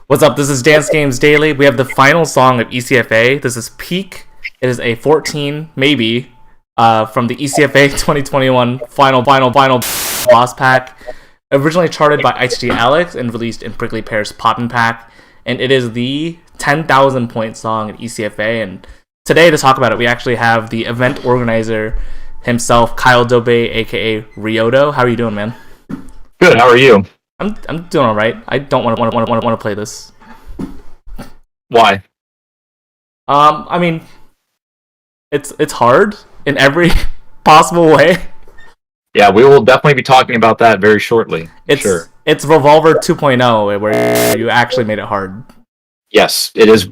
What's up? This is Dance Games Daily. We have the final song of ECFA. This is Pique. It is a 14, maybe, from the ECFA 2021 final boss pack. Originally charted by ITG Alex and released in Prickly Pear's Poppin' Pack. And it is the 10,000 point song at ECFA. And today, to talk about it, we actually have the event organizer himself, Kyle Dobe, aka RiOdo. How are you doing, man? Good. How are you? I'm doing all right. I don't want to play this. Why? I mean, it's hard in every possible way. Yeah, we will definitely be talking about that very shortly. It's Revolver 2.0 where you actually made it hard. Yes, it is.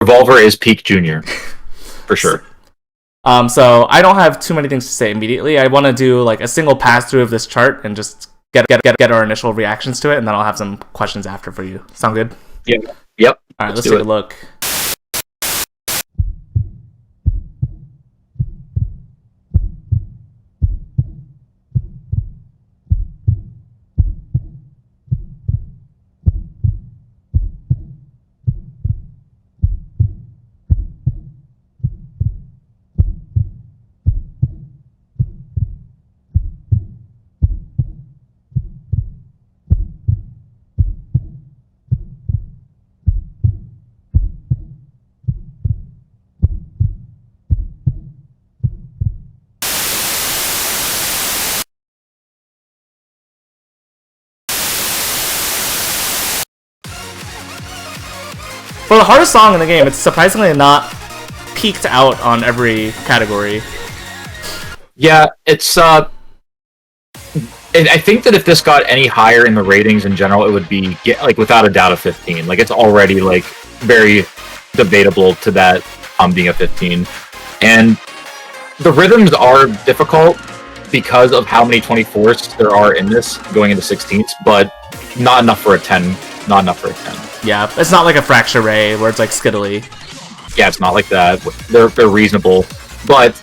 Revolver is Pique Junior, for sure. So I don't have too many things to say immediately. I want to do like a single pass through of this chart and just get our initial reactions to it, and then I'll have some questions after for you. Sound good? Yeah. Yep. All right, let's take a look. For the hardest song in the game, it's surprisingly not peaked out on every category. Yeah, it's I think that if this got any higher in the ratings in general, it would be without a doubt a 15. Like it's already like very debatable to that being a 15. And the rhythms are difficult because of how many 24s there are in this going into 16ths, but not enough for a 10. Not enough for a 10. Yeah, it's not like a Fracture Ray where it's like skiddly. Yeah, it's not like that. They're reasonable. But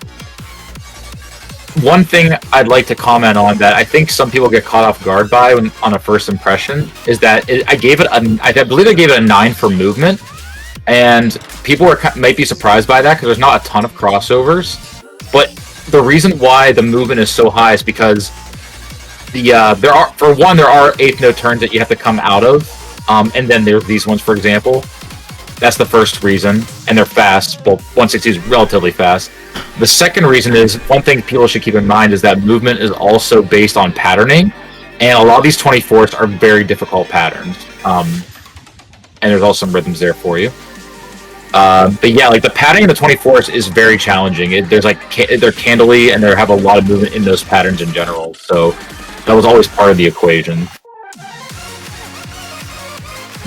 one thing I'd like to comment on that I think some people get caught off guard by on a first impression is that I believe I gave it a 9 for movement, and people might be surprised by that because there's not a ton of crossovers. But the reason why the movement is so high is because there are eighth note turns that you have to come out of. And then there's these ones, for example. That's the first reason, and they're fast. Well, 160 is relatively fast. The second reason is, one thing people should keep in mind is that movement is also based on patterning, and a lot of these 24s are very difficult patterns. And there's also some rhythms there for you. But yeah, like the patterning of the 24s is very challenging. They're candly, and they have a lot of movement in those patterns in general. So that was always part of the equation.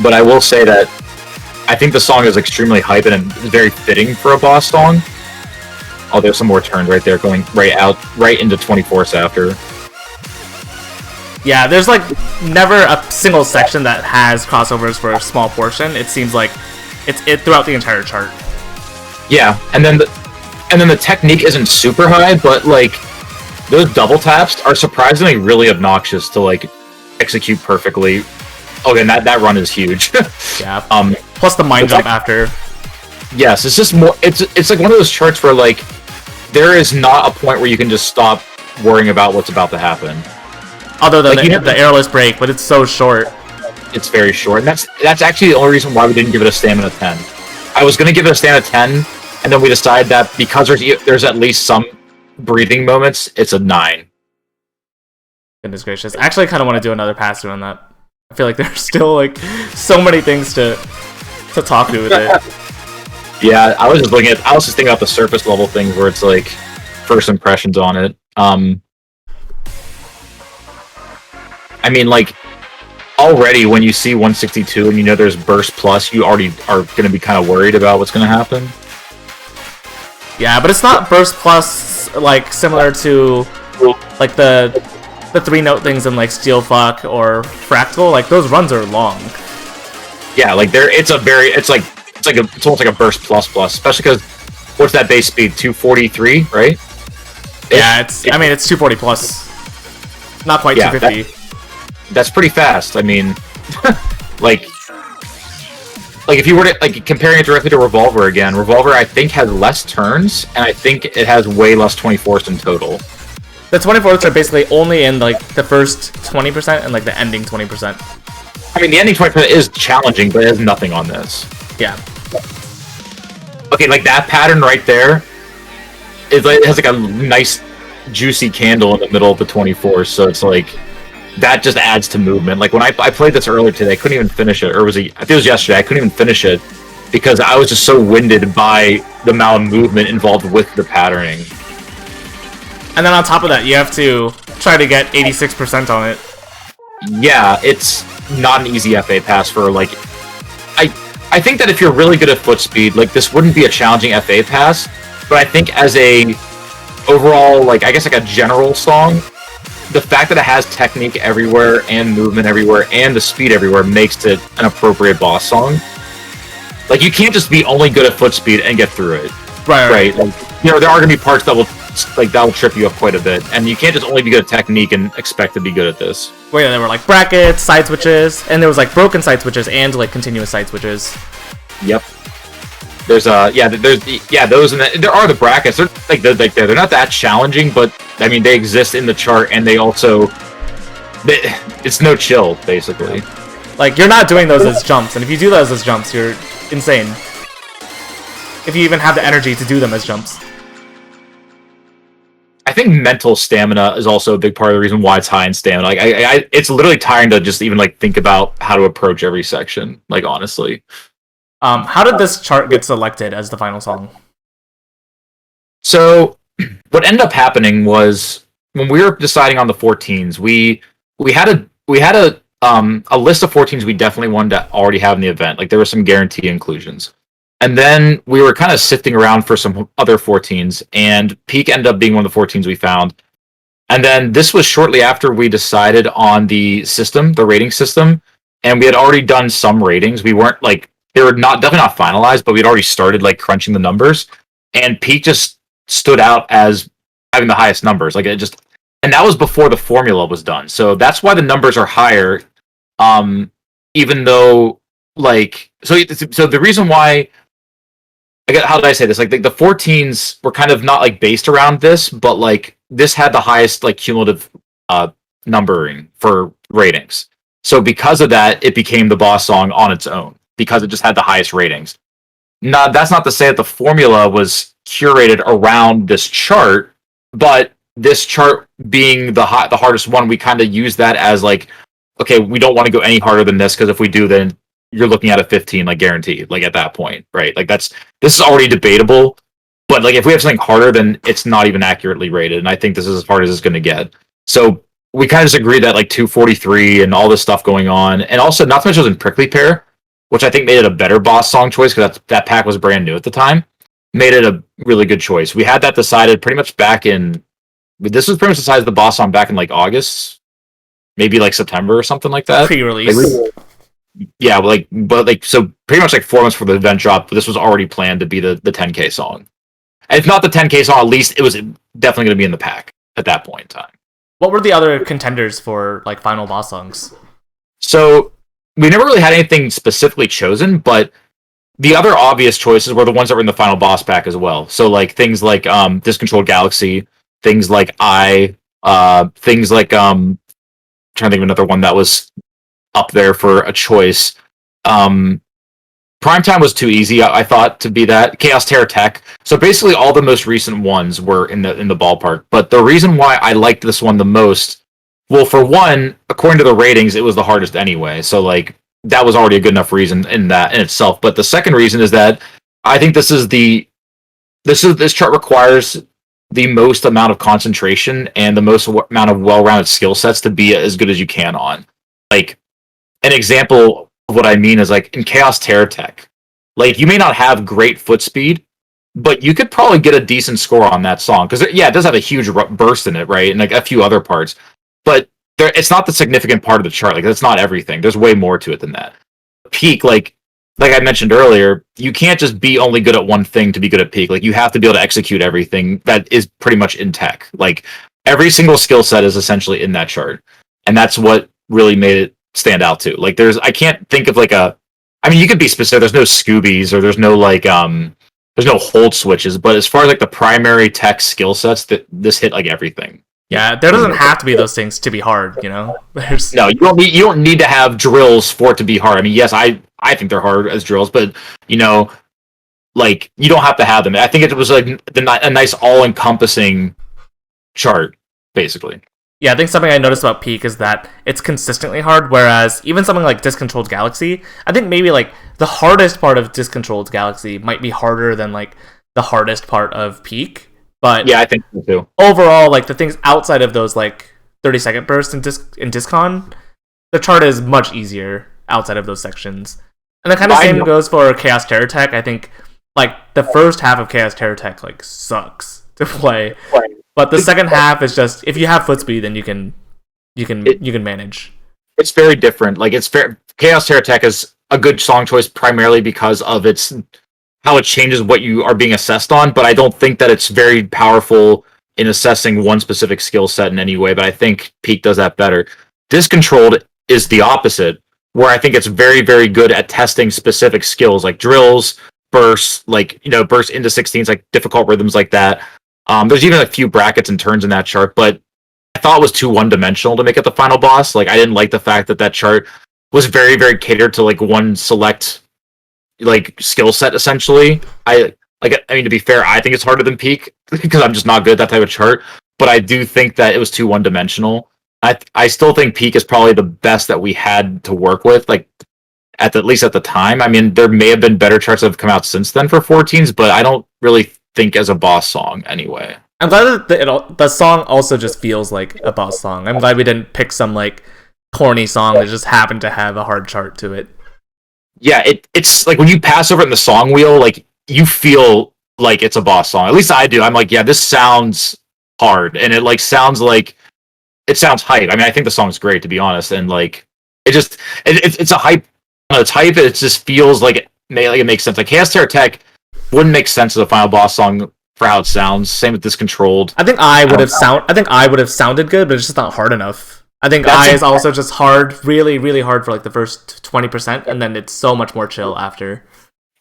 But I will say that I think the song is extremely hype and very fitting for a boss song. Oh, there's some more turns right there going right into 24s after. Yeah, there's like never a single section that has crossovers for a small portion. It seems like it's throughout the entire chart. Yeah, and then the technique isn't super high, but like those double taps are surprisingly really obnoxious to like execute perfectly. Okay, and that run is huge. Yeah. Plus the mind jump after. Yes, it's just more. It's like one of those charts where like there is not a point where you can just stop worrying about what's about to happen. Other than the airless break, but it's so short. It's very short, and that's actually the only reason why we didn't give it a stamina 10. I was gonna give it a stamina 10, and then we decided that because there's at least some breathing moments, it's a 9. Goodness gracious! I actually kind of want to do another pass through on that. I feel like there's still like so many things to talk to with it. Yeah, I was just thinking about the surface level things where it's like first impressions on it. I mean, like already when you see 162 and you know there's burst plus, you already are going to be kind of worried about what's going to happen. Yeah, but it's not burst plus like similar to like the 3-note things in like Steel Fuck or Fractal. Like those runs are long. Yeah, like it's almost like a burst plus, especially because what's that base speed? 243, right? Yeah, it's 240 plus. Not quite 250. That's pretty fast. I mean, like like if you were to like comparing it directly to Revolver again, Revolver I think has less turns, and I think it has way less 24s in total. The 24s are basically only in like the first 20% and like the ending 20%. I mean, the ending 20% is challenging, but it has nothing on this. Yeah. Okay, like that pattern right there, it has like a nice juicy candle in the middle of the 24, so it's like that just adds to movement. Like when I played this earlier today, I couldn't even finish it, or I think it was yesterday. I couldn't even finish it because I was just so winded by the amount of movement involved with the patterning. And then on top of that, you have to try to get 86% on it. Yeah, it's not an easy FA pass for like. I think that if you're really good at foot speed, like this wouldn't be a challenging FA pass. But I think as a overall, like I guess like a general song, the fact that it has technique everywhere and movement everywhere and the speed everywhere makes it an appropriate boss song. Like you can't just be only good at foot speed and get through it. Right. Like, you know, there are gonna be parts that will trip you up quite a bit, and you can't just only be good at technique and expect to be good at this. Wait, there were like brackets, side switches, and there was like broken side switches and like continuous side switches. Yep. There's those, and there are the brackets. They're not that challenging, but I mean they exist in the chart, and they also it's no chill basically. Like you're not doing those as jumps, and if you do those as jumps, you're insane. If you even have the energy to do them as jumps. I think mental stamina is also a big part of the reason why it's high in stamina. Like it's literally tiring to just even like think about how to approach every section. Like honestly. How did this chart get selected as the final song? So, what ended up happening was when we were deciding on the 14s, we had a list of 14s we definitely wanted to already have in the event. Like there were some guarantee inclusions. And then we were kind of sifting around for some other 14s, and Pique ended up being one of the 14s we found. And then this was shortly after we decided on the system, the rating system, and we had already done some ratings. We weren't like they were definitely not finalized, but we'd already started like crunching the numbers, and Pique just stood out as having the highest numbers. Like it just, and that was before the formula was done. So that's why the numbers are higher, even though like so the reason why. How did I say this? Like the 14s were kind of not like based around this, but like this had the highest like cumulative numbering for ratings. So because of that, it became the boss song on its own because it just had the highest ratings. Now that's not to say that the formula was curated around this chart, but this chart being the hardest one, we kind of use that as like, okay, we don't want to go any harder than this because if we do, then you're looking at a 15, like guaranteed, like at that point, right? Like this is already debatable, but like if we have something harder, then it's not even accurately rated, and I think this is as hard as it's going to get. So we kind of just agreed that like 243 and all this stuff going on, and also not so much as in Prickly Pear, which I think made it a better boss song choice because that pack was brand new at the time, made it a really good choice. We had that decided pretty much back in. This was pretty much decided the boss song back in like August, maybe like September or something like that. Pre-release. Yeah, so pretty much like 4 months before the event drop, this was already planned to be the 10K song. And if not the 10K song, at least it was definitely going to be in the pack at that point in time. What were the other contenders for like final boss songs? So we never really had anything specifically chosen, but the other obvious choices were the ones that were in the final boss pack as well. So like things like Discontrolled Galaxy, things like things like trying to think of another one that was up there for a choice. Primetime was too easy, I thought, to be that. Chaos Terror Tech. So basically all the most recent ones were in the ballpark. But the reason why I liked this one the most, well, for one, according to the ratings, it was the hardest anyway. So like that was already a good enough reason in itself. But the second reason is that I think this chart requires the most amount of concentration and the most amount of well-rounded skill sets to be as good as you can on. Like, an example of what I mean is like in Chaos Terror Tech, like you may not have great foot speed, but you could probably get a decent score on that song because it does have a huge burst in it, right, and like a few other parts, but it's not the significant part of the chart. Like that's not everything. There's way more to it than that. Peak, like I mentioned earlier, you can't just be only good at one thing to be good at Peak. Like you have to be able to execute everything that is pretty much in tech. Like every single skill set is essentially in that chart, and that's what really made it stand out too. Like I can't think of like a I mean, you could be specific. There's no Scoobies or there's no like there's no hold switches. But as far as like the primary tech skill sets, that this hit like everything. Yeah, there doesn't have to be those things to be hard, you know. There's No, you don't need to have drills for it to be hard. I mean, yes, I think they're hard as drills, but you know, like you don't have to have them. I think it was like a nice all-encompassing chart, basically. Yeah, I think something I noticed about Peak is that it's consistently hard, whereas even something like Discontrolled Galaxy, I think maybe like the hardest part of Discontrolled Galaxy might be harder than like the hardest part of Peak. But yeah, I think so too. Overall, like the things outside of those like 30-second bursts in Discon, the chart is much easier outside of those sections. And the kind of same goes for Chaos Terror Tech. I think like the first half of Chaos Terror Tech like sucks to play. Right. But the second half is just if you have foot speed, then you can manage. It's very different. Like it's fair. Chaos Terror Tech is a good song choice primarily because of its how it changes what you are being assessed on. But I don't think that it's very powerful in assessing one specific skill set in any way. But I think Peak does that better. Discontrolled is the opposite, where I think it's very, very good at testing specific skills like drills, bursts, like bursts into 16s, like difficult rhythms like that. There's even a few brackets and turns in that chart, but I thought it was too one-dimensional to make it the final boss. Like, I didn't like the fact that that chart was very, very catered to like one select like skill set. Essentially, I mean, to be fair, I think it's harder than Peak because I'm just not good at that type of chart. But I do think that it was too one-dimensional. I still think Peak is probably the best that we had to work with, like at least at the time. I mean, there may have been better charts that have come out since then for 14s, but I don't really think as a boss song anyway. I'm glad that the song also just feels like a boss song. I'm glad we didn't pick some like corny song that just happened to have a hard chart to it. Yeah, it's like when you pass over it in the song wheel, like you feel like it's a boss song. At least I do. I'm like, yeah, this sounds hard, and it like sounds like it sounds hype. I mean, I think the song's great to be honest, and like it's a hype. It's hype. It just feels like it makes sense. Like Chaos Terror Tech wouldn't make sense as a final boss song for how it sounds. Same with Discontrolled. I think I would have sounded good, but it's just not hard enough. I think I is also just hard, really, really hard for like the first 20%, and then it's so much more chill after.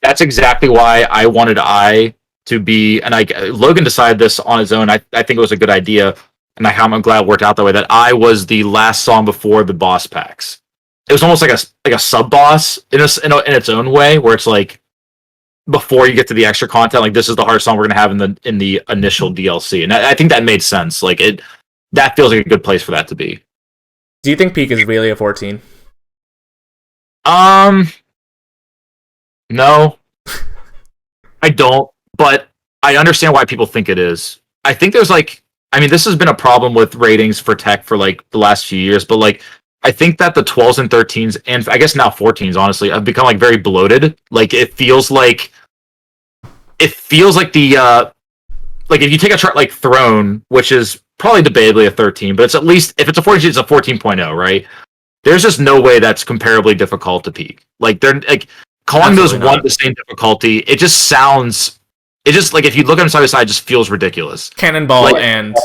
That's exactly why I wanted I to be, and Logan decided this on his own. I think it was a good idea, and I'm glad it worked out that way. That I was the last song before the boss packs. It was almost like a sub boss in its own way, where it's like before you get to the extra content, like this is the hardest song we're gonna have in the initial DLC, and I think that made sense. Like that feels like a good place for that to be. Do you think Peak is really a 14? No, I don't. But I understand why people think it is. I think there's like, I mean, this has been a problem with ratings for tech for like the last few years, but like I think that the 12s and 13s, and I guess now 14s, honestly, have become like very bloated. Like it feels like the like if you take a chart like Throne, which is probably debatably a 13, but it's at least if it's a 14, it's a 14.0, right? There's just no way that's comparably difficult to Peak. Like they're like calling those one the same difficulty. It just sounds. It just like if you look at them side by side, it just feels ridiculous. Cannonball and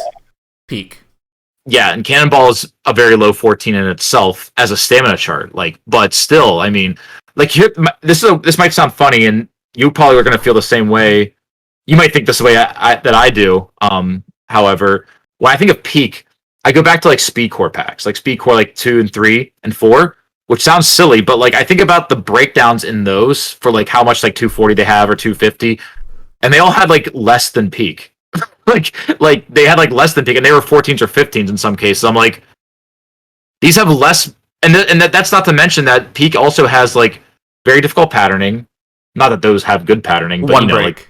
Peak. Yeah, and Cannonball is a very low 14 in itself as a stamina chart. Like, but still, I mean, like here, this might sound funny, and you probably are going to feel the same way. You might think this way that I do. However, when I think of Peak, I go back to like Speed Core packs, like Speed Core like 2 and 3 and 4, which sounds silly, but like I think about the breakdowns in those for like how much like 240 they have or 250, and they all had like less than Peak. like they had like less than Peak, and they were 14s or 15s in some cases. I'm like, these have less, and that's not to mention that Peak also has like very difficult patterning. Not that those have good patterning, but one break. Like,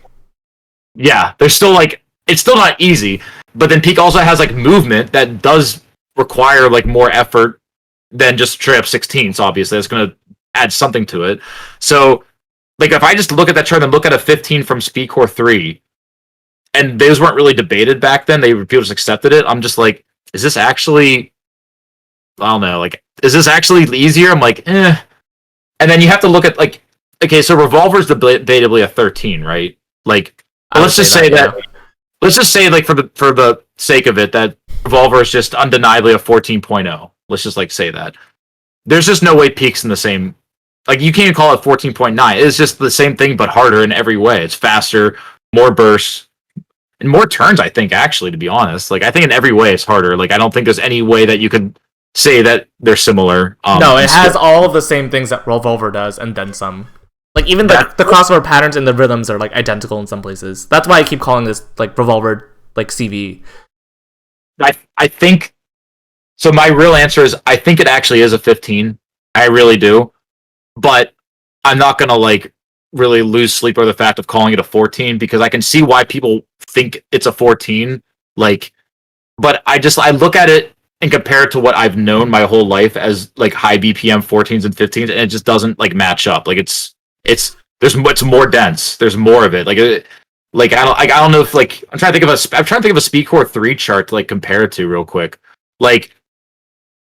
yeah, they're still like it's still not easy. But then Peak also has like movement that does require like more effort than just straight up 16s. Obviously, it's going to add something to it. So, like if I just look at that chart and look at a 15 from Speed Core 3, and those weren't really debated back then, people just accepted it. I'm just like, is this actually? I don't know. Like, is this actually easier? I'm like, eh. And then you have to look at like, okay, so Revolver's debatably a 13, right? Like, let's just say that. Let's just say, like, for the sake of it, that Revolver is just undeniably a 14.0. Let's just, like, say that. There's just no way Peak's in the same Like, you can't call it 14.9. It's just the same thing, but harder in every way. It's faster, more bursts, and more turns, I think, actually, to be honest. Like, I think in every way it's harder. Like, I don't think there's any way that you could say that they're similar. No, it has all of the same things that Revolver does, and then some. Like, even the crossover patterns and the rhythms are, like, identical in some places. That's why I keep calling this, like, Revolver, like, CV. I think... So my real answer is, I think it actually is a 15. I really do. But I'm not going to, like, really lose sleep over the fact of calling it a 14, because I can see why people think it's a 14. Like, but I look at it and compare it to what I've known my whole life as, like, high BPM 14s and 15s, and it just doesn't, like, match up. Like, it's more dense. There's more of it. I don't know if, like, I'm trying to think of a Speedcore 3 chart to, like, compare it to real quick. Like,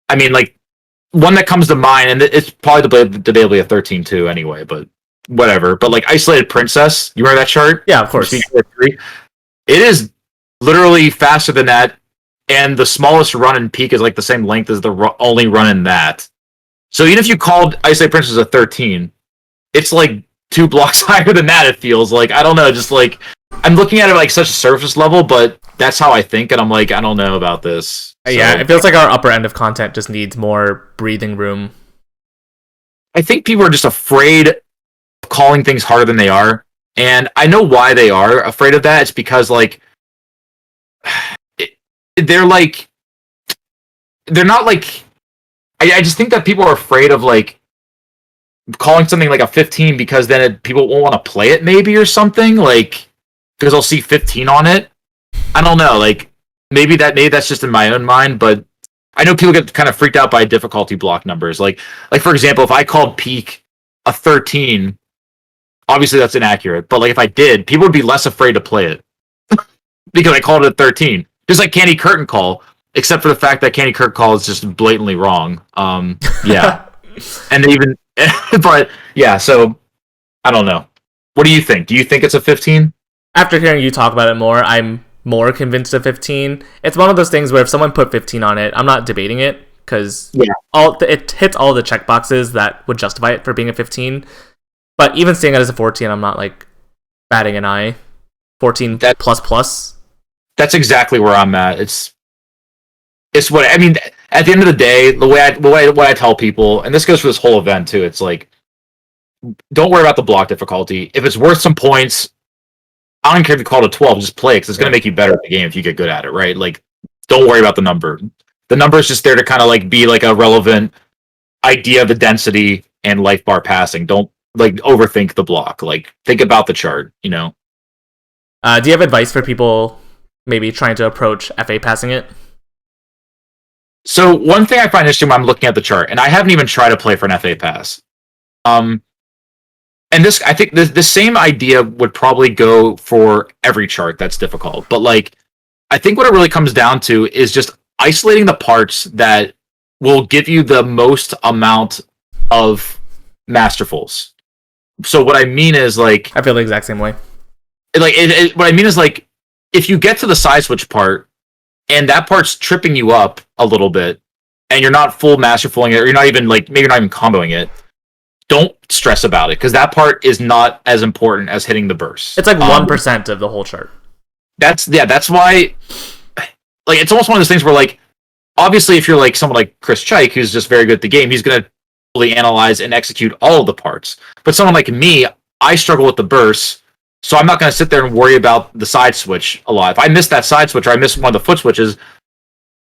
I mean, like, one that comes to mind, and it's probably debatably a 13 too anyway, but whatever. But, like, Isolated Princess, you remember that chart? Yeah, of course. Speedcore 3? It is literally faster than that, and the smallest run in peak is, like, the same length as the only run in that. So even if you called Isolated Princess a 13, it's, like, 2 blocks higher than that, it feels like. I don't know, just, like, I'm looking at it like such a surface level, but that's how I think, and I'm like, I don't know about this. So, yeah, it feels like our upper end of content just needs more breathing room. I think people are just afraid of calling things harder than they are, and I know why they are afraid of that. It's because, like, they're not like... I just think that people are afraid of, like, calling something like a 15 because then people won't want to play it, maybe, or something, like, because they'll see 15 on it. I don't know, like, maybe that's just in my own mind, but I know people get kind of freaked out by difficulty block numbers. Like for example, if I called peak a 13, obviously that's inaccurate, but, like, if I did, people would be less afraid to play it because I called it a 13. Just like Candy Curtain Call, except for the fact that Candy Curtain Call is just blatantly wrong. Yeah. And even, but yeah, so I don't know. What do you think? Do you think it's a 15? After hearing you talk about it more, I'm more convinced of 15. It's one of those things where if someone put 15 on it, I'm not debating it, because it hits all the checkboxes that would justify it for being a 15. But even seeing it as a 14, I'm not, like, batting an eye. 14 plus. That's exactly where I'm at. It's what I mean. At the end of the day, what I tell people, and this goes for this whole event too, it's like, don't worry about the block difficulty. If it's worth some points, I don't care if you call it a 12, just play, because it's going to make you better at the game if you get good at it, right? Like, don't worry about the number. The number is just there to kind of, like, be, like, a relevant idea of the density and life bar passing. Don't, like, overthink the block. Like, think about the chart, you know? Do you have advice for people maybe trying to approach FA passing it? So one thing I find interesting when I'm looking at the chart, and I haven't even tried to play for an FA pass, and this, I think the same idea would probably go for every chart that's difficult. But, like, I think what it really comes down to is just isolating the parts that will give you the most amount of masterfuls. So what I mean is, like, I feel the exact same way. Like, what I mean is, like, if you get to the side switch part and that part's tripping you up a little bit, and you're not full masterfuling it, or you're not even, like, maybe you're not even comboing it, don't stress about it, because that part is not as important as hitting the burst. It's like 1% of the whole chart. That's why, like, it's almost one of those things where, like, obviously if you're, like, someone like Chris Chike, who's just very good at the game, he's going to fully analyze and execute all of the parts. But someone like me, I struggle with the bursts, so I'm not going to sit there and worry about the side switch a lot. If I miss that side switch, or I miss one of the foot switches,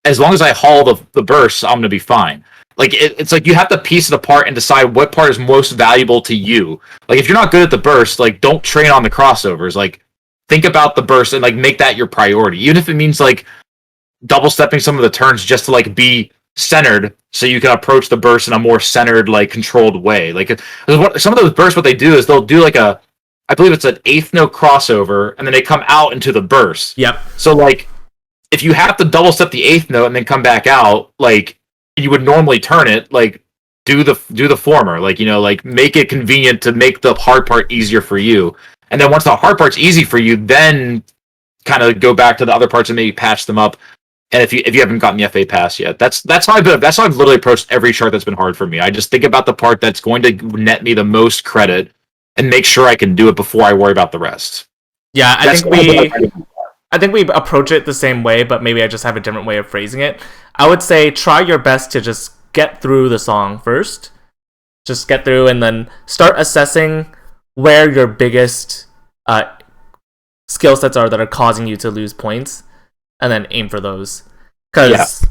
as long as I haul the bursts, I'm going to be fine. Like, it's like you have to piece it apart and decide what part is most valuable to you. Like, if you're not good at the burst, like, don't train on the crossovers. Like, think about the burst and, like, make that your priority. Even if it means, like, double stepping some of the turns just to, like, be centered so you can approach the burst in a more centered, like, controlled way. Like, some of those bursts, what they do is they'll do, like, I believe it's an eighth note crossover, and then they come out into the burst. Yep. So, like, if you have to double step the eighth note and then come back out, like, you would normally turn it, like, do the former, like, you know, like, make it convenient to make the hard part easier for you. And then once the hard part's easy for you, then kind of go back to the other parts and maybe patch them up And if you haven't gotten the FA pass yet, that's how I've literally approached every chart that's been hard for me. I just think about the part that's going to net me the most credit and make sure I can do it before I worry about the rest. Yeah, I think we approach it the same way, but maybe I just have a different way of phrasing it. I would say try your best to just get through the song first. Just get through and then start assessing where your biggest skill sets are that are causing you to lose points, and then aim for those. Because,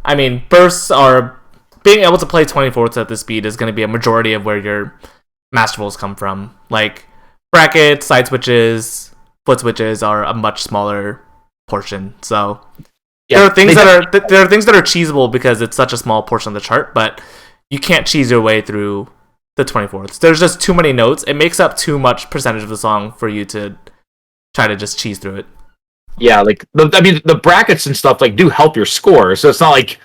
I mean, bursts are... Being able to play 24ths at this speed is going to be a majority of where your masterfuls come from. Like, brackets, side switches, foot switches are a much smaller portion. So, there are things that are cheesable because it's such a small portion of the chart, but you can't cheese your way through the 24ths. There's just too many notes. It makes up too much percentage of the song for you to try to just cheese through it. Yeah, like, the brackets and stuff, like, do help your score. So it's not like,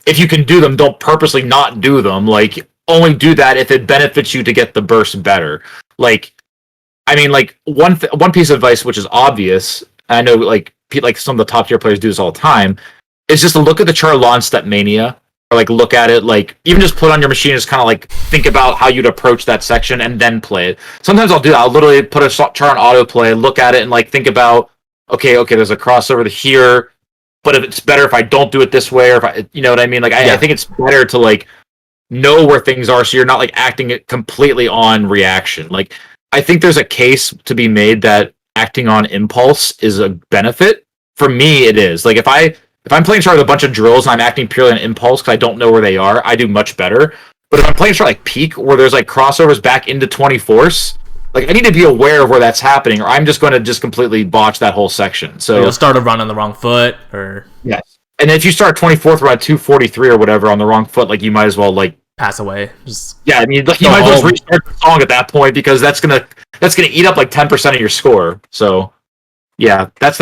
if you can do them, don't purposely not do them. Like, only do that if it benefits you to get the burst better. Like, I mean, like, one piece of advice, which is obvious, I know, like some of the top tier players do this all the time, is just to look at the chart launch step mania, or, like, look at it, like, even just put it on your machine, just kind of, like, think about how you'd approach that section, and then play it. Sometimes I'll do that. I'll literally put a chart on autoplay, look at it, and, like, think about, okay, there's a crossover to here, but if it's better if I don't do it this way, or if I, you know what I mean? Like, I think it's better to, like, know where things are so you're not, like, acting it completely on reaction. Like, I think there's a case to be made that acting on impulse is a benefit. For me, it is. Like, if I'm playing chart with a bunch of drills and I'm acting purely on impulse because I don't know where they are, I do much better. But if I'm playing chart like Pique, where there's, like, crossovers back into 24s, like, I need to be aware of where that's happening, or I'm just going to just completely botch that whole section. So you'll start a run on the wrong foot, or... Yes. And if you start 24th run at 243 or whatever on the wrong foot, like, you might as well, like... pass away. Just I mean, like, you might as well restart the song at that point, because that's gonna eat up, like, 10% of your score. So, yeah, that's...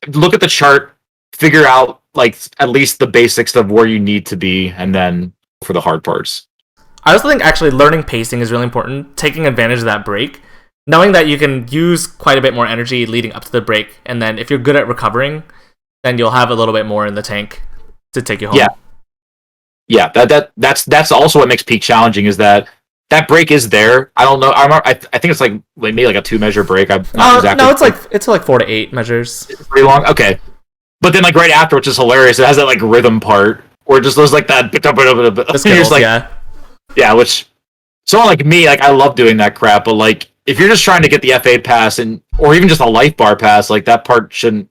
Look at the chart, figure out, like, at least the basics of where you need to be, and then for the hard parts. I also think actually learning pacing is really important. Taking advantage of that break, knowing that you can use quite a bit more energy leading up to the break, and then if you're good at recovering, then you'll have a little bit more in the tank to take you home. Yeah. That's also what makes Pique challenging, is that break is there. I don't know. I think it's like maybe like a 2-measure break. I'm not exactly. No, it's like 4 to 8 measures. It's pretty long. Okay, but then, like, right after, which is hilarious, it has that, like, rhythm part where it just goes like that. The Skittles, like, yeah, which someone like me, like, I love doing that crap, but, like, if you're just trying to get the FA pass or even just a life bar pass, like, that shouldn't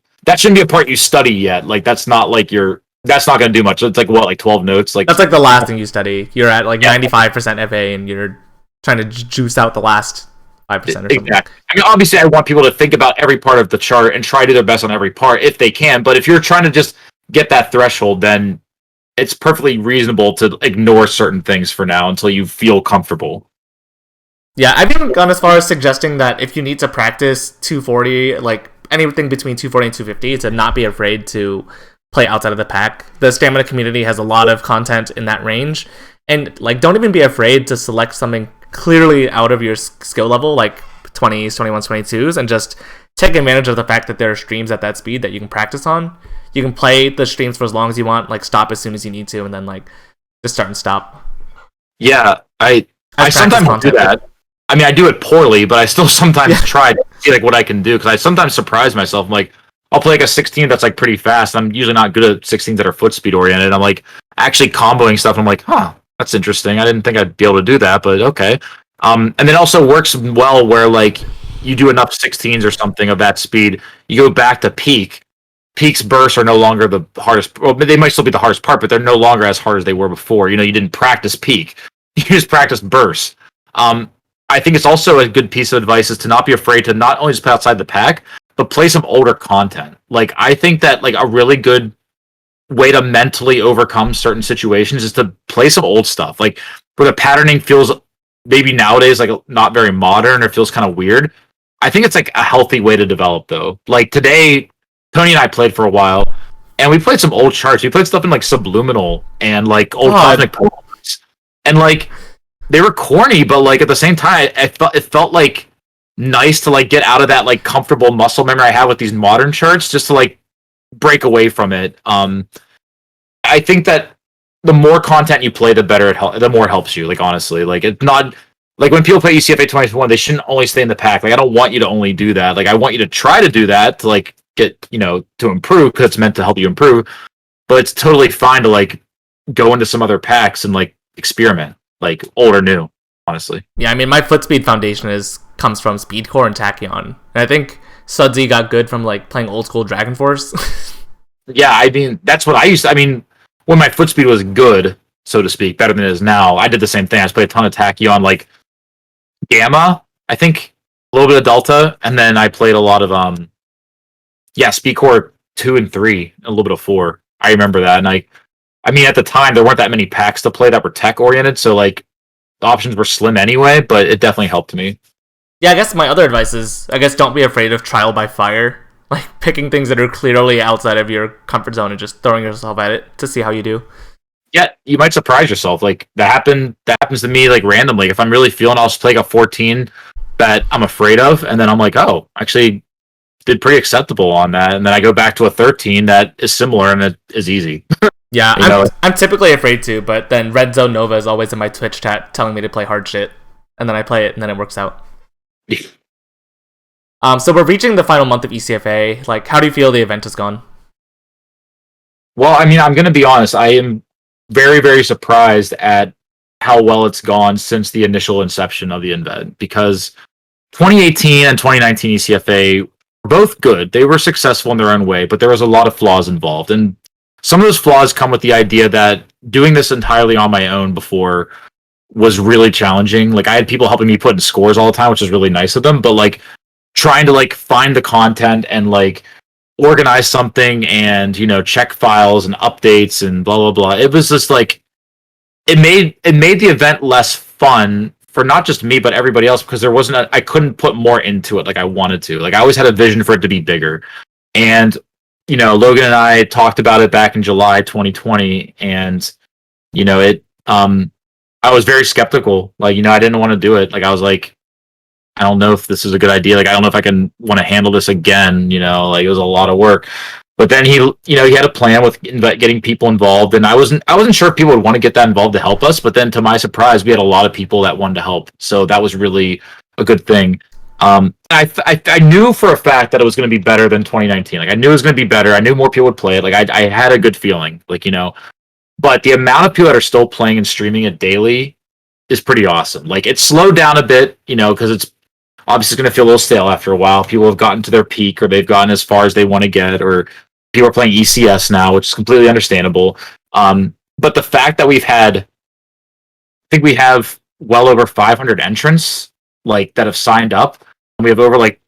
be a part you study yet. Like, that's not going to do much. It's like, what, like 12 notes? Like, that's like the last thing you study. You're at like 95% FA and you're trying to juice out the last 5% or something. Exactly. I mean, obviously I want people to think about every part of the chart and try to do their best on every part if they can, but if you're trying to just get that threshold, then it's perfectly reasonable to ignore certain things for now until you feel comfortable. Yeah, I've even gone as far as suggesting that if you need to practice 240, like anything between 240 and 250, to not be afraid to play outside of the pack. The stamina community has a lot of content in that range, and, like, don't even be afraid to select something clearly out of your skill level, like 20s, 21s, 22s, and just take advantage of the fact that there are streams at that speed that you can practice on. You can play the streams for as long as you want, like, stop as soon as you need to, and then, like, just start and stop. Yeah, I sometimes do that. I mean, I do it poorly, but I still sometimes try to see, like, what I can do, because I sometimes surprise myself. I'm like, I'll play like a 16 that's, like, pretty fast. I'm usually not good at 16s that are foot speed oriented. I'm, like, actually comboing stuff, and I'm like, huh, that's interesting. I didn't think I'd be able to do that, but okay. And then also works well where, like, you do enough 16s or something of that speed, you go back to Pique. Pique's bursts are no longer the hardest. Well, they might still be the hardest part, but they're no longer as hard as they were before. You know, you didn't practice Pique. You just practiced bursts. I think it's also a good piece of advice is to not be afraid to not only just play outside the pack, but play some older content. Like, I think that, like, a really good way to mentally overcome certain situations is to play some old stuff. Like, where the patterning feels maybe nowadays, like, not very modern or feels kind of weird. I think it's, like, a healthy way to develop, though. Like, today, Tony and I played for a while, and we played some old charts. We played stuff in, like, Subliminal and, like, old Cosmic Polaris. And, like, they were corny, but, like, at the same time, it felt like nice to, like, get out of that, like, comfortable muscle memory I have with these modern charts, just to, like, break away from it. I think that the more content you play, the better the more it helps you. Like honestly, like it's not like when people play ECFA 2021, they shouldn't only stay in the pack. Like I don't want you to only do that. Like I want you to try to do that to like get to improve because it's meant to help you improve. But it's totally fine to like go into some other packs and like experiment, like old or new. Honestly, Yeah, I mean, my foot speed foundation comes from Speedcore and Tachyon, and I think Sudsy got good from like playing old school Dragon Force. yeah. I mean, that's what I used to. I mean, when my foot speed was good, so to speak, better than it is now, I did the same thing. I just played a ton of Tachyon, like Gamma, I think a little bit of Delta, and then I played a lot of Speedcore 2 and 3, a little bit of 4. I remember that, and I mean at the time there weren't that many packs to play that were tech oriented, so like the options were slim anyway, but it definitely helped me. Yeah, I guess my other advice is, don't be afraid of trial by fire. Like picking things that are clearly outside of your comfort zone and just throwing yourself at it to see how you do. Yeah, you might surprise yourself. Like that happens to me like randomly. If I'm really feeling, I'll just play like a 14 that I'm afraid of, and then I'm like, oh, actually did pretty acceptable on that, and then I go back to a 13 that is similar and it is easy. Yeah, I'm typically afraid to, but then Red Zone Nova is always in my Twitch chat telling me to play hard shit, and then I play it, and then it works out. So we're reaching the final month of ECFA. Like, how do you feel the event has gone? Well, I mean, I'm going to be honest. I am very, very surprised at how well it's gone since the initial inception of the event, because 2018 and 2019 ECFA were both good. They were successful in their own way, but there was a lot of flaws involved. And some of those flaws come with the idea that doing this entirely on my own before was really challenging. Like, I had people helping me put in scores all the time, which was really nice of them, but like trying to like find the content and like organize something and check files and updates and blah blah blah, it was just like it made the event less fun for not just me but everybody else, because I couldn't put more into it like I wanted to. Like I always had a vision for it to be bigger, and Logan and I talked about it back in July 2020, and I was very skeptical. Like I didn't want to do it. Like I was like, I don't know if this is a good idea. Like, I don't know if I can want to handle this again. Like it was a lot of work. But then he had a plan with getting people involved, and I wasn't sure if people would want to get that involved to help us. But then, to my surprise, we had a lot of people that wanted to help. So that was really a good thing. I knew for a fact that it was going to be better than 2019. Like I knew it was going to be better. I knew more people would play it. Like I had a good feeling. Like but the amount of people that are still playing and streaming it daily is pretty awesome. Like it slowed down a bit, because it's obviously going to feel a little stale after a while. People have gotten to their peak, or they've gotten as far as they want to get, or people are playing ECS now, which is completely understandable. But the fact that I think we have well over 500 entrants like that have signed up, and we have over like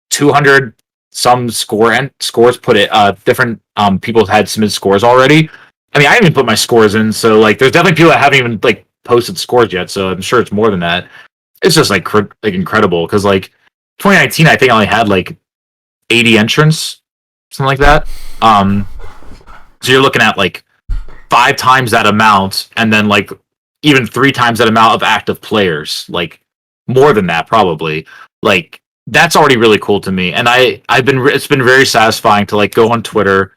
200 some scores put it. Different people had submitted scores already. I mean, I haven't even put my scores in, so like, there's definitely people that haven't even like posted scores yet. So I'm sure it's more than that. It's just like incredible, because like 2019, I think I only had like 80 entrants, something like that. So you're looking at like 5 times that amount, and then like even 3 times that amount of active players, like more than that probably. Like that's already really cool to me, and it's been very satisfying to like go on Twitter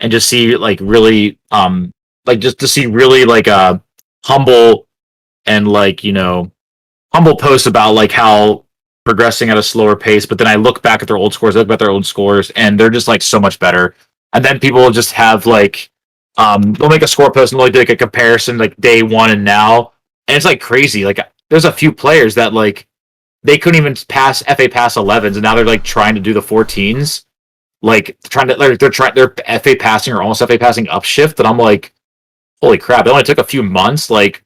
and just see like really like just to see really like humble and like humble posts about like how progressing at a slower pace, but then I look back at their old scores, and they're just like so much better. And then people will just have like they'll make a score post and they'll do like a comparison like day 1 and now, and it's like crazy. Like there's a few players that like they couldn't even pass FA pass 11s, and now they're like trying to do the 14s, like they're FA passing or almost FA passing upshift, and I'm like, holy crap! It only took a few months. Like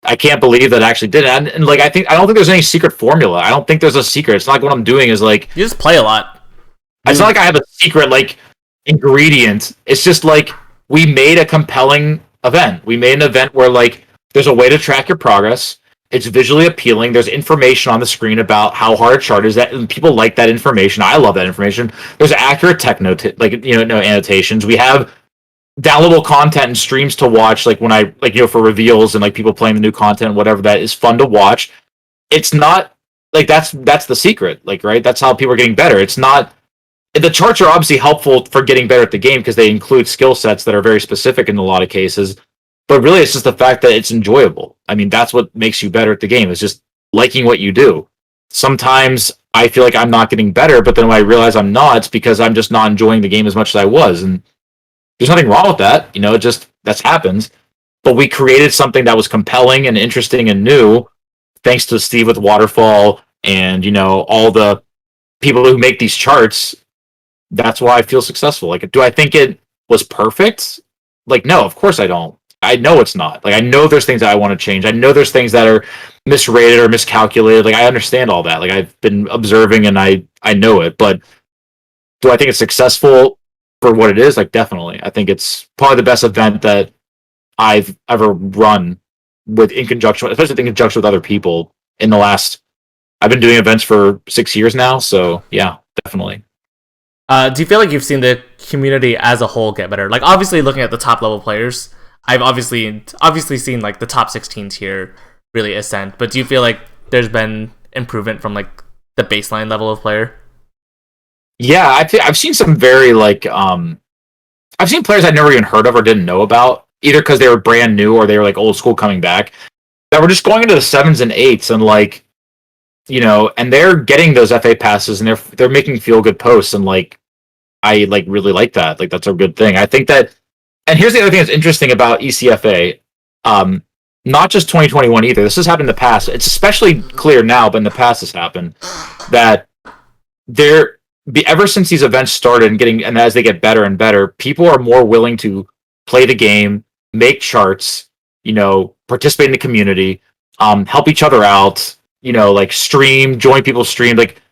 I can't believe that I actually did it. And like I don't think there's any secret formula. I don't think there's a secret. It's not like what I'm doing is like you just play a lot. It's not like I have a secret like ingredient. It's just like we made a compelling event. We made an event where like there's a way to track your progress. It's visually appealing. There's information on the screen about how hard a chart is, that and people like that information. I love that information. There's accurate tech no annotations. We have downloadable content and streams to watch, like when I like for reveals and like people playing the new content, whatever, that is fun to watch. It's not like that's the secret, like, right? That's how people are getting better. It's not the charts are obviously helpful for getting better at the game because they include skill sets that are very specific in a lot of cases. But really, it's just the fact that it's enjoyable. I mean, that's what makes you better at the game. It's just liking what you do. Sometimes I feel like I'm not getting better, but then when I realize I'm not, it's because I'm just not enjoying the game as much as I was. And there's nothing wrong with that. You know, it just that's happens. But we created something that was compelling and interesting and new, thanks to Steve with Waterfall and all the people who make these charts. That's why I feel successful. Like, do I think it was perfect? Like, no, of course I don't. I know it's not. Like, I know there's things that I want to change. I know there's things that are misrated or miscalculated. Like, I understand all that. Like, I've been observing and I know it. But do I think it's successful for what it is? Like, definitely. I think it's probably the best event that I've ever run in conjunction, especially in conjunction with other people in the last. I've been doing events for 6 years now, so yeah, definitely. Do you feel like you've seen the community as a whole get better? Like, obviously, looking at the top level players, I've obviously seen like the top 16 tier really ascend. But do you feel like there's been improvement from like the baseline level of player? Yeah, I've seen some very I've seen players I'd never even heard of or didn't know about, either because they were brand new or they were like old school coming back, that were just going into the sevens and eights and and they're getting those FA passes and they're making feel good posts and I really like that. Like that's a good thing. I think that, and here's the other thing that's interesting about ECFA, not just 2021 either. This has happened in the past. It's especially clear now, but in the past has happened that ever since these events started and as they get better and better, people are more willing to play the game, make charts, participate in the community, help each other out, like stream, join people's stream. Like,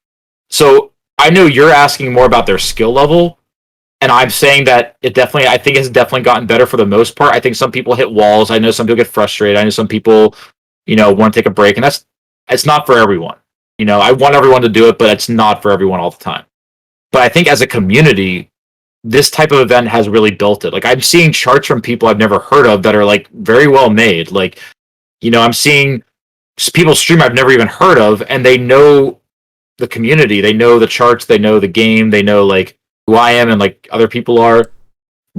so I know you're asking more about their skill level, and I'm saying that I think it's definitely gotten better for the most part. I think some people hit walls. I know some people get frustrated. I know some people, want to take a break, and it's not for everyone. I want everyone to do it, but it's not for everyone all the time. But I think as a community, this type of event has really built it. Like I'm seeing charts from people I've never heard of that are like very well made. Like, I'm seeing people stream I've never even heard of, and they know the community, they know the charts, they know the game, they know like who I am and like other people are.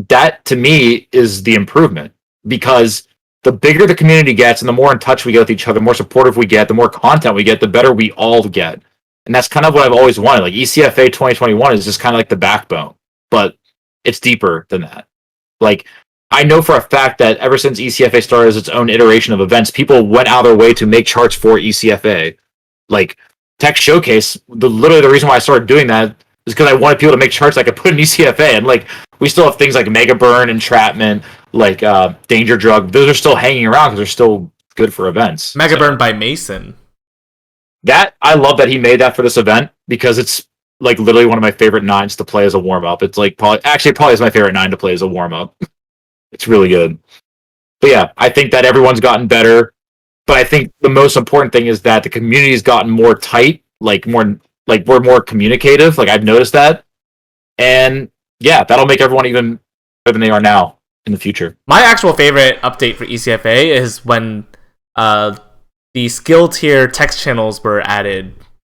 That to me is the improvement, because the bigger the community gets and the more in touch we get with each other, the more supportive we get, the more content we get, the better we all get. And that's kind of what I've always wanted. Like ECFA 2021 is just kind of like the backbone, but it's deeper than that. Like I know for a fact that ever since ECFA started as its own iteration of events, people went out of their way to make charts for ECFA. Like Tech Showcase, literally the reason why I started doing that is because I wanted people to make charts I could put in ECFA. And like we still have things like Mega Burn, Entrapment, like Danger Drug. Those are still hanging around because they're still good for events. Mega Burn by Mason. That I love that he made that for this event, because it's like literally one of my favorite nines to play as a warm up. It's like probably is my favorite nine to play as a warm up. It's really good. But yeah, I think that everyone's gotten better. But I think the most important thing is that the community's gotten more tight, we're more communicative. Like I've noticed that. And yeah, that'll make everyone even better than they are now in the future. My actual favorite update for ECFA is when the skill tier text channels were added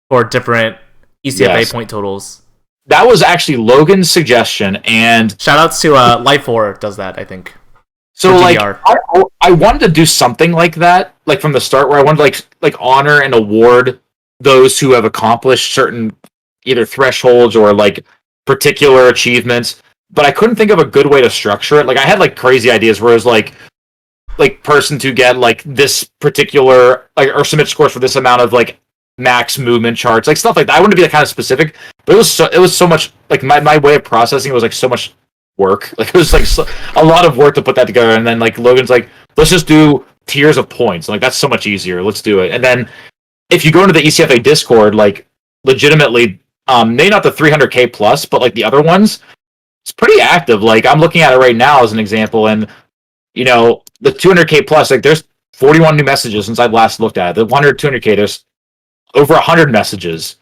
for different ECFA point totals. That was actually Logan's suggestion, and shoutouts to Life4 does that, I think. So like I wanted to do something like that, like from the start, where I wanted to like honor and award those who have accomplished certain either thresholds or like particular achievements, but I couldn't think of a good way to structure it. Like I had like crazy ideas where it was like person to get like this particular or submit scores for this amount of like max movement charts, like stuff like that. I wanted to be like kind of specific, but it was so much like my way of processing it was like so much work. Like it was like a lot of work to put that together. And then like Logan's like, let's just do tiers of points. Like that's so much easier. Let's do it. And then if you go into the ECFA Discord, like legitimately, maybe not the 300K plus, but like the other ones, it's pretty active. Like I'm looking at it right now as an example, and the 200K plus, like there's 41 new messages since I last looked at it. The 200K, there's over 100 messages.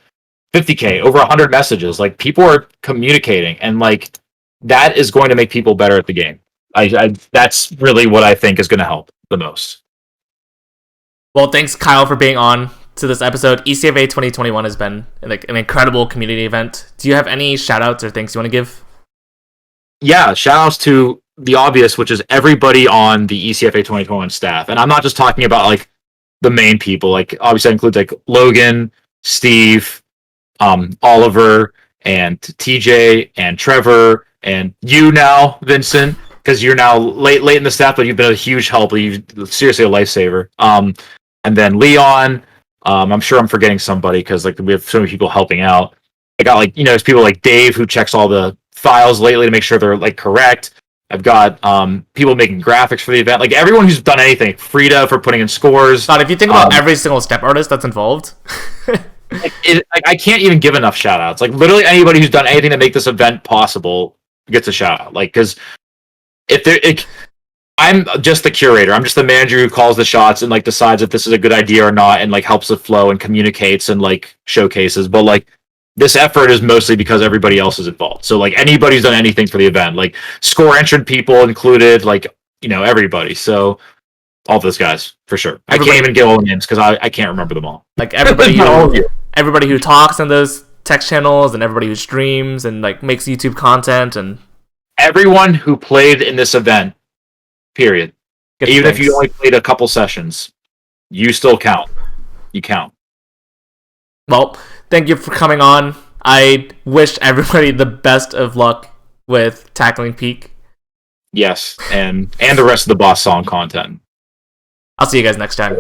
50K, over 100 messages. Like people are communicating, and like that is going to make people better at the game. That's really what I think is going to help the most. Well, thanks Kyle for being on to this episode. ECFA 2021 has been like an incredible community event. Do you have any shout outs or things you want to give? Yeah, shout outs to the obvious, which is everybody on the ECFA 2021 staff. And I'm not just talking about like the main people. Like obviously that includes like Logan, Steve, Oliver, and TJ and Trevor, and you now, Vincent, because you're now late in the staff, but you've been a huge help. You've seriously a lifesaver. And then Leon. I'm sure I'm forgetting somebody because like we have so many people helping out. I got like there's people like Dave who checks all the files lately to make sure they're like correct. I've got people making graphics for the event. Like everyone who's done anything. Frida for putting in scores. God, if you think about every single step artist that's involved. I can't even give enough shout outs. Like literally anybody who's done anything to make this event possible gets a shout out. Like because I'm just the curator. I'm just the manager who calls the shots and like decides if this is a good idea or not, and like helps it flow and communicates and like showcases. But like this effort is mostly because everybody else is involved. So like anybody who's done anything for the event, like score entrant people included, like everybody. So all those guys for sure. I can't even get all the names because I can't remember them all. Like everybody who talks on those text channels and everybody who streams and like makes YouTube content and everyone who played in this event. Period. Even thanks. if you only played a couple sessions, you still count. You count. Well, thank you for coming on. I wish everybody the best of luck with tackling Pique. Yes, and the rest of the boss song content. I'll see you guys next time.